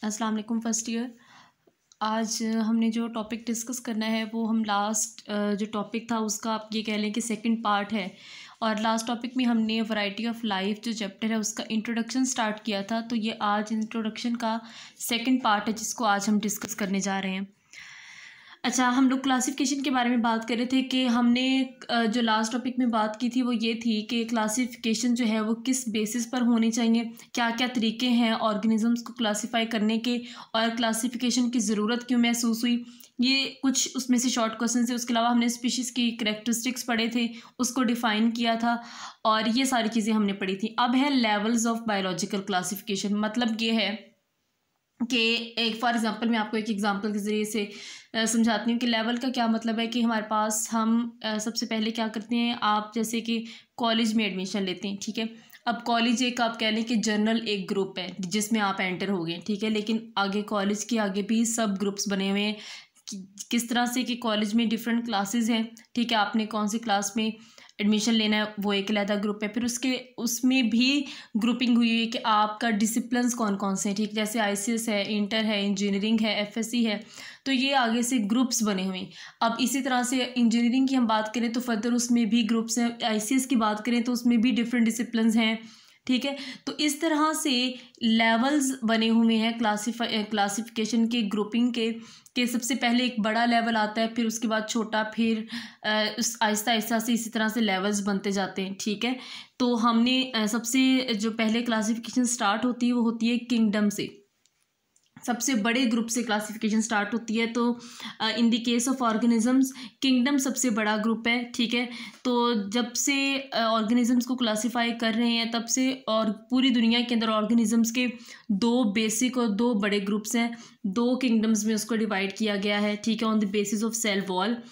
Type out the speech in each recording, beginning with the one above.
अस्सलाम वालेकुम first year. आज हमने जो टॉपिक डिस्कस करना है वो हम लास्ट जो टॉपिक था उसका आप ये कह लें कि सेकंड पार्ट है। और लास्ट टॉपिक में हमने वैरायटी ऑफ लाइफ जो चैप्टर है उसका इंट्रोडक्शन स्टार्ट किया था, तो ये आज इंट्रोडक्शन का सेकंड पार्ट है जिसको आज हम डिस्कस करने जा रहे हैं। अच्छा, हम लोग क्लासिफिकेशन के बारे में बात कर रहे थे कि हमने जो लास्ट टॉपिक में बात की थी वो ये थी कि क्लासिफिकेशन जो है वो किस बेसिस पर होनी चाहिए, क्या क्या तरीके हैं ऑर्गेनिजम्स को क्लासिफाई करने के, और क्लासिफिकेशन की ज़रूरत क्यों महसूस हुई। ये कुछ उसमें से शॉर्ट क्वेश्चन थे। उसके अलावा हमने स्पीशीज़ की करैक्टरिस्टिक्स पढ़े थे, उसको डिफ़ाइन किया था, और ये सारी चीज़ें हमने पढ़ी थी। अब है लेवल्स ऑफ बायोलॉजिकल क्लासिफिकेशन। मतलब ये है कि एक फॉर एग्ज़ाम्पल मैं आपको एक एग्ज़ाम्पल के ज़रिए से समझाती हूँ कि लेवल का क्या मतलब है। कि हमारे पास हम सबसे पहले क्या करते हैं, आप जैसे कि कॉलेज में एडमिशन लेते हैं, ठीक है। अब कॉलेज एक आप कह लें कि जर्नल एक ग्रुप है जिसमें आप एंटर हो गए, ठीक है। लेकिन आगे कॉलेज के आगे भी सब ग्रुप्स बने हुए हैं। किस तरह से कि कॉलेज में डिफरेंट क्लासेस हैं, ठीक है। आपने कौन सी क्लास में एडमिशन लेना है वो एक अलग ग्रुप है। फिर उसमें भी ग्रुपिंग हुई है कि आपका डिसिप्लिन्स कौन कौन से हैं, ठीक। जैसे आईसीएस है, इंटर है, इंजीनियरिंग है, एफएससी है, तो ये आगे से ग्रुप्स बने हुए हैं। अब इसी तरह से इंजीनियरिंग की हम बात करें तो फर्दर उसमें भी ग्रुप्स हैं। आईसीएस की बात करें तो उसमें भी डिफरेंट डिसिप्लिन्स हैं, ठीक है। तो इस तरह से लेवल्स बने हुए हैं क्लासिफिकेशन के, ग्रुपिंग के सबसे पहले एक बड़ा लेवल आता है, फिर उसके बाद छोटा, फिर उस आहिस्ता आहिस्ता से इसी तरह से लेवल्स बनते जाते हैं, ठीक है। तो हमने सबसे जो पहले क्लासिफिकेशन स्टार्ट होती है वो होती है किंगडम से। सबसे बड़े ग्रुप से क्लासिफिकेशन स्टार्ट होती है। तो in the case of organisms kingdom सबसे बड़ा ग्रुप है, ठीक है। तो जब से ऑर्गेनिजम्स को क्लासिफाई कर रहे हैं तब से, और पूरी दुनिया के अंदर ऑर्गेनिजम्स के दो बेसिक और दो बड़े ग्रुप्स हैं। दो किंगडम्स में उसको डिवाइड किया गया है, ठीक है, on the basis of cell wall.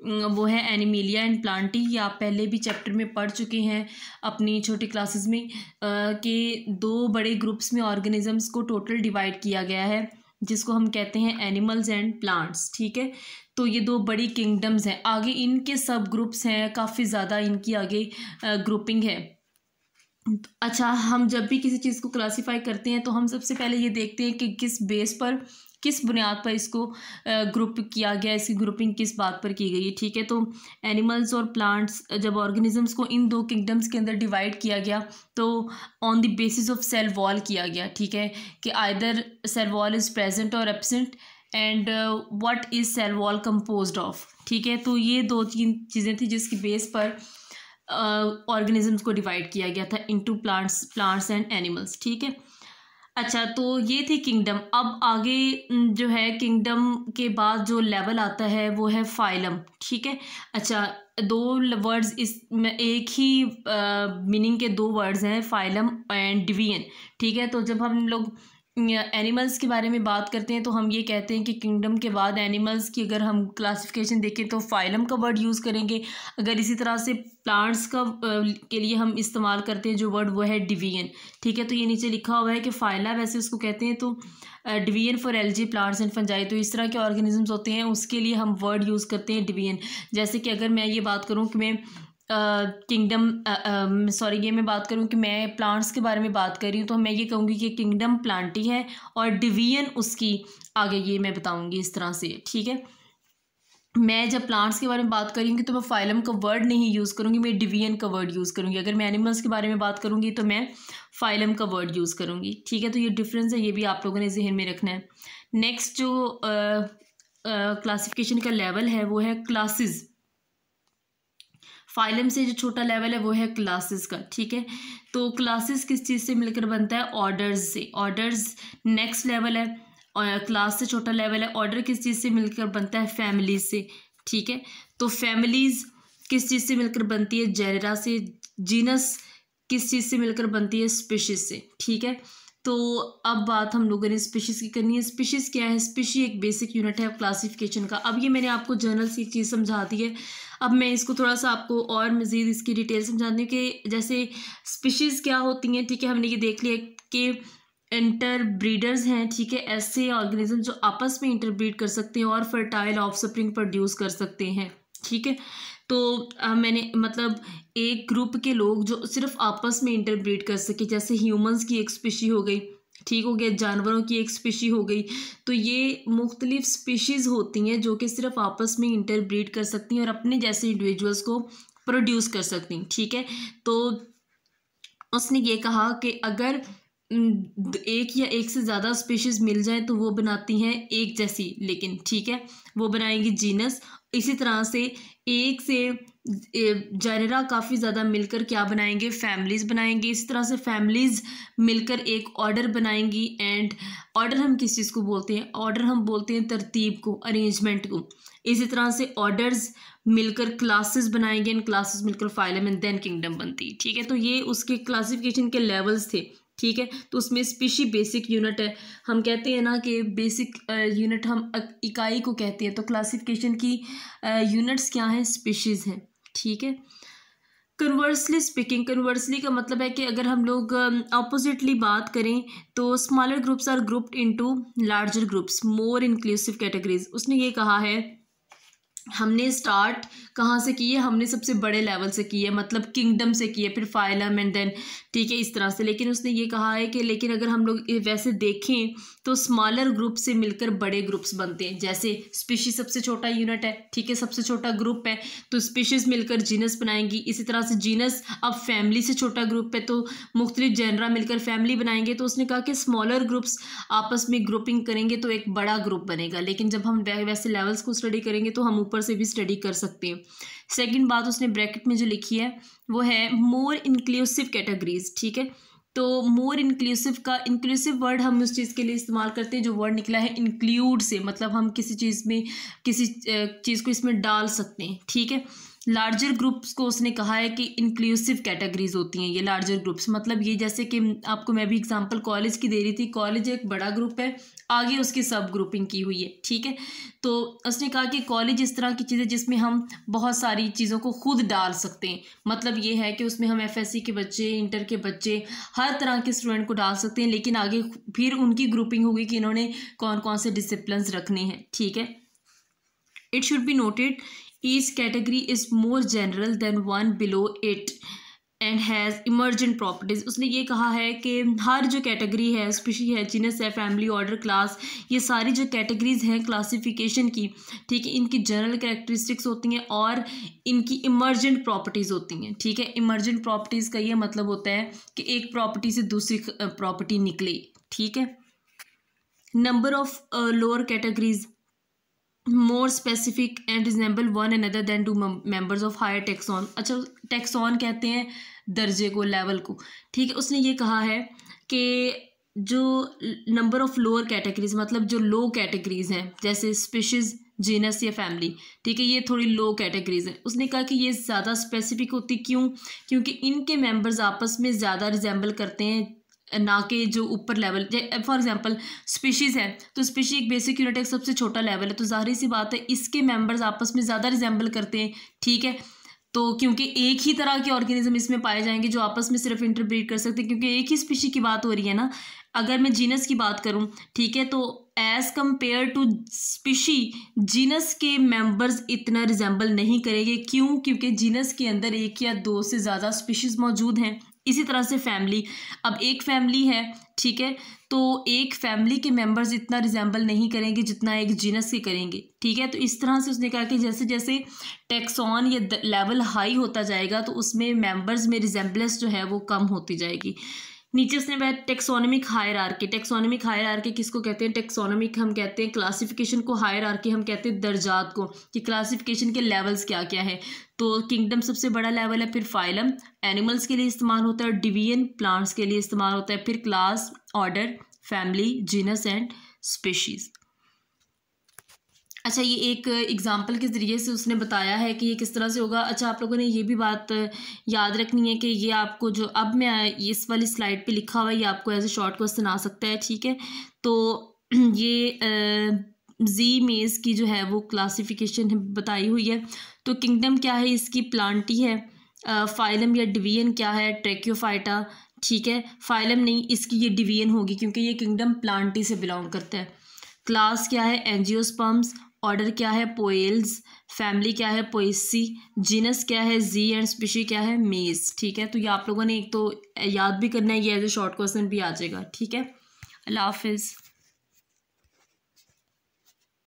वो है एनिमेलिया एंड प्लांटी। ये आप पहले भी चैप्टर में पढ़ चुके हैं अपनी छोटी क्लासेस में कि दो बड़े ग्रुप्स में ऑर्गेनिजम्स को टोटल डिवाइड किया गया है, जिसको हम कहते हैं एनिमल्स एंड प्लांट्स, ठीक है। तो ये दो बड़ी किंगडम्स हैं। आगे इनके सब ग्रुप्स हैं, काफ़ी ज़्यादा इनकी आगे ग्रुपिंग है। अच्छा, हम जब भी किसी चीज़ को क्लासीफाई करते हैं तो हम सबसे पहले ये देखते हैं कि किस बेस पर, किस बुनियाद पर इसको ग्रुप किया गया, इसकी ग्रुपिंग किस बात पर की गई है, ठीक है। तो एनिमल्स और प्लांट्स, जब ऑर्गेनिजम्स को इन दो किंगडम्स के अंदर डिवाइड किया गया तो on the basis of cell wall किया गया, ठीक है। कि either cell wall is present और absent, and what is cell wall composed of, ठीक है। तो ये दो तीन चीज़ें थी जिसकी बेस पर ऑर्गेनिजम्स को डिवाइड किया गया था इनटू प्लांट्स एंड एनिमल्स, ठीक है। अच्छा, तो ये थी किंगडम। अब आगे जो है किंगडम के बाद जो लेवल आता है वो है फाइलम, ठीक है। अच्छा, दो वर्ड्स इसमें एक ही मीनिंग के दो वर्ड्स हैं, फाइलम एंड डिवीजन, ठीक है। तो जब हम लोग एनिमल्स के बारे में बात करते हैं तो हम ये कहते हैं कि किंगडम के बाद एनिमल्स की अगर हम क्लासिफिकेशन देखें तो फाइलम का वर्ड यूज़ करेंगे। अगर इसी तरह से प्लांट्स का के लिए हम इस्तेमाल करते हैं जो वर्ड वो है डिवीजन, ठीक है। तो ये नीचे लिखा हुआ है कि फाइला वैसे उसको कहते हैं, तो division for algae, plants and fungi. तो इस तरह के ऑर्गेनिजम्स होते हैं, उसके लिए हम वर्ड यूज़ करते हैं डिवीजन। जैसे कि अगर मैं ये बात करूँ कि मैं ये मैं बात करूँ कि मैं प्लांट्स के बारे में बात कर रही हूँ, तो मैं ये कहूँगी कि किंगडम प्लांटी है और डिवीजन उसकी आगे ये मैं बताऊँगी इस तरह से, ठीक है। मैं जब प्लांट्स के बारे में बात करूँगी तो मैं फाइलम का वर्ड नहीं यूज़ करूँगी, मैं डिवीजन का वर्ड यूज़ करूँगी। अगर मैं एनिमल्स के बारे में बात करूँगी तो मैं फाइलम का वर्ड यूज़ करूँगी, ठीक है। तो ये डिफरेंस है, ये भी आप लोगों ने जहन में रखना है। नेक्स्ट जो क्लासिफिकेशन का लेवल है वो है क्लासेस। फाइलम से जो छोटा लेवल है वो है क्लासेस का, ठीक है। तो क्लासेस किस चीज़ से मिलकर बनता है, ऑर्डर्स से। ऑर्डर्स नेक्स्ट लेवल है, और क्लास से छोटा लेवल है। ऑर्डर किस चीज़ से मिलकर बनता है, फैमिलीज से, ठीक है। तो फैमिलीज किस चीज़ से मिलकर बनती है, जेनरा से। जीनस किस चीज़ से मिलकर बनती है, स्पीशीज से, ठीक है। तो अब बात हम लोगों ने स्पीशीज़ की करनी है। स्पीशीज़ क्या है, स्पीशी एक बेसिक यूनिट है क्लासिफिकेशन का। अब ये मैंने आपको जर्नल से चीज़ समझा दी है, अब मैं इसको थोड़ा सा आपको और मज़ीद इसकी डिटेल समझाने के, जैसे स्पीशीज़ क्या होती हैं, ठीक है। हमने ये देख लिया कि इंटर ब्रीडर्स हैं, ठीक है। ऐसे ऑर्गेनिज्म जो आपस में इंटरब्रीड कर सकते हैं और फर्टाइल ऑफस्प्रिंग प्रोड्यूस कर सकते हैं, ठीक है। तो मैंने मतलब एक ग्रुप के लोग जो सिर्फ आपस में इंटरब्रीड कर सके, जैसे ह्यूमंस की एक स्पीशी हो गई, ठीक हो गया, जानवरों की एक स्पीशी हो गई। तो ये मुख्तलिफ स्पीशीज़ होती हैं जो कि सिर्फ आपस में इंटरब्रीड कर सकती हैं और अपने जैसे इंडिविजुअल्स को प्रोड्यूस कर सकती हैं। ठीक है, तो उसने ये कहा कि अगर एक या एक से ज़्यादा स्पीशीज़ मिल जाए तो वो बनाती हैं एक जैसी, लेकिन ठीक है वो बनाएंगी जीनस। इसी तरह से एक से जेनरा काफ़ी ज़्यादा मिलकर क्या बनाएंगे, फैमिलीज़ बनाएंगे। इसी तरह से फैमिलीज़ मिलकर एक ऑर्डर बनाएंगी। एंड ऑर्डर हम किस चीज़ को बोलते हैं, ऑर्डर हम बोलते हैं तरतीब को, अरेंजमेंट को। इसी तरह से ऑर्डर्स मिलकर क्लासेस बनाएंगे एंड क्लासेस मिलकर फाइलम एंड देन किंगडम बनती। ठीक है, तो ये उसके क्लासिफिकेशन के लेवल्स थे। ठीक है, तो उसमें स्पीशी बेसिक यूनिट है। हम कहते हैं ना कि बेसिक यूनिट हम इकाई को कहते हैं, तो क्लासिफिकेशन की यूनिट्स क्या हैं, स्पीशीज़ हैं। ठीक है, कन्वर्सली स्पीकिंग, कन्वर्सली का मतलब है कि अगर हम लोग ऑपोजिटली बात करें तो smaller groups are grouped into larger groups more inclusive categories. उसने ये कहा है, हमने स्टार्ट कहाँ से की है, हमने सबसे बड़े लेवल से की है, मतलब किंगडम से की है, फिर फाइलम एंड देन, ठीक है, इस तरह से। लेकिन उसने ये कहा है कि लेकिन अगर हम लोग वैसे देखें तो स्मॉलर ग्रुप से मिलकर बड़े ग्रुप्स बनते हैं। जैसे स्पीशीज सबसे छोटा यूनिट है, ठीक है, सबसे छोटा ग्रुप है, तो स्पीशीज मिलकर जीनस बनाएंगी। इसी तरह से जीनस अब फैमिली से छोटा ग्रुप है तो मुख्तलिफ जेनरा मिलकर फैमिली बनाएंगे। तो उसने कहा कि स्मॉलर ग्रुप्स आपस में ग्रुपिंग करेंगे तो एक बड़ा ग्रुप बनेगा। लेकिन जब हम वैसे लेवल्स को स्टडी करेंगे तो हम ऊपर से भी स्टडी कर सकते हैं। सेकंड बात उसने ब्रैकेट में जो लिखी है वो है मोर इंक्लूसिव कैटेगरीज। ठीक है, तो मोर इंक्लूसिव का इंक्लूसिव वर्ड हम उस चीज़ के लिए इस्तेमाल करते हैं जो वर्ड निकला है इंक्लूड से, मतलब हम किसी चीज़ में किसी चीज़ को इसमें डाल सकते हैं। ठीक है, लार्जर ग्रुप्स को उसने कहा है कि इंक्लूसिव कैटेगरीज होती हैं ये लार्जर ग्रुप्स। मतलब ये जैसे कि आपको मैं भी एग्जांपल कॉलेज की दे रही थी, कॉलेज एक बड़ा ग्रुप है, आगे उसकी सब ग्रुपिंग की हुई है। ठीक है, तो उसने कहा कि कॉलेज इस तरह की चीज़ है जिसमें हम बहुत सारी चीज़ों को खुद डाल सकते हैं। मतलब ये है कि उसमें हम एफएससी के बच्चे, इंटर के बच्चे, हर तरह के स्टूडेंट को डाल सकते हैं, लेकिन आगे फिर उनकी ग्रुपिंग होगी कि इन्होंने कौन कौन से डिसिप्लिन रखने हैं। ठीक है, it should be noted each category is more general than one below it and has emergent properties। उसने ये कहा है कि हर जो कैटेगरी है, स्पीशी है, जीनस है, फैमिली, ऑर्डर, क्लास, ये सारी जो कैटेगरीज हैं क्लासिफिकेशन की, ठीक है, इनकी जनरल कैरेक्टरिस्टिक्स होती हैं और इनकी इमर्जेंट प्रॉपर्टीज़ होती हैं। ठीक है, इमर्जेंट प्रॉपर्टीज़ का ये मतलब होता है कि एक प्रॉपर्टी से दूसरी प्रॉपर्टी निकले। ठीक है, number of lower categories more specific and resemble one another than do members of higher taxon। अच्छा, टैक्सॉन कहते हैं दर्जे को, लेवल को। ठीक है, उसने ये कहा है कि जो नंबर ऑफ लोअर कैटेगरीज, मतलब जो लो कैटेगरीज हैं जैसे स्पीशीज, जीनस या फैमिली, ठीक है, ये थोड़ी लो कैटेगरीज हैं। उसने कहा कि ये ज़्यादा स्पेसिफिक होती, क्यों, क्योंकि इनके मेंबर्स आपस में ज़्यादा रिजेंबल करते हैं ना कि जो ऊपर लेवल। फॉर एग्जांपल स्पीशीज़ है तो स्पीशी एक बेसिक यूनिट एक सबसे छोटा लेवल है, तो जाहिर सी बात है इसके मेंबर्स आपस में ज़्यादा रिजेंबल करते हैं। ठीक है, तो क्योंकि एक ही तरह के ऑर्गेनिज्म इसमें पाए जाएंगे जो आपस में सिर्फ इंटरब्रीड कर सकते हैं, क्योंकि एक ही स्पीशी की बात हो रही है ना। अगर मैं जीनस की बात करूं, ठीक है, तो as compare to species genus के मेंबर्स इतना रिजेंबल नहीं करेंगे। क्यों, क्योंकि जीनस के अंदर एक या दो से ज़्यादा स्पीशीज़ मौजूद हैं। इसी तरह से फैमिली, अब एक फैमिली है, ठीक है, तो एक फैमिली के मेंबर्स इतना रिजेंबल नहीं करेंगे जितना एक जीनस के करेंगे। ठीक है, तो इस तरह से उसने कहा कि जैसे जैसे टैक्सॉन या लेवल हाई होता जाएगा तो उसमें मेंबर्स में रिजेंबलेंस जो है वो कम होती जाएगी। नीचे उसने टेक्सोनमिक हायरार्की, टेक्सोनमिक हायरार्की किसको कहते हैं, टेक्सोनमिक हम कहते हैं क्लासिफिकेशन को, हायरार्की हम कहते हैं दर्जात को, कि क्लासिफिकेशन के लेवल्स क्या क्या है। तो किंगडम सबसे बड़ा लेवल है, फिर फाइलम एनिमल्स के लिए इस्तेमाल होता है, डिवीजन प्लांट्स के लिए इस्तेमाल होता है, फिर class, order, family, genus and species. अच्छा, ये एक एग्जाम्पल के ज़रिए से उसने बताया है कि ये किस तरह से होगा। अच्छा, आप लोगों ने ये भी बात याद रखनी है कि ये आपको जो अब मैं इस वाली स्लाइड पे लिखा हुआ है ये आपको एज ए शॉर्ट क्वेश्चन आ सकता है। ठीक है, तो ये जी मेज़ की जो है वो क्लासिफिकेशन बताई हुई है। तो किंगडम क्या है, इसकी प्लांटी है, फाइलम या डिवीजन क्या है, ट्रैकियोफाइटा। ठीक है, फाइलम नहीं, इसकी ये डिवीजन होगी क्योंकि ये किंगडम प्लांटी से बिलोंग करता है। क्लास क्या है, एंजियोस्पर्म्स, ऑर्डर क्या है, पोएल्स, फैमिली क्या है, पोएसी, जीनस क्या है, जी, एंड स्पीशी क्या है, मेज। ठीक है, तो ये आप लोगों ने एक तो याद भी करना है, ये एज ए शॉर्ट क्वेश्चन भी आ जाएगा। ठीक है, अल्लाह हाफिज़।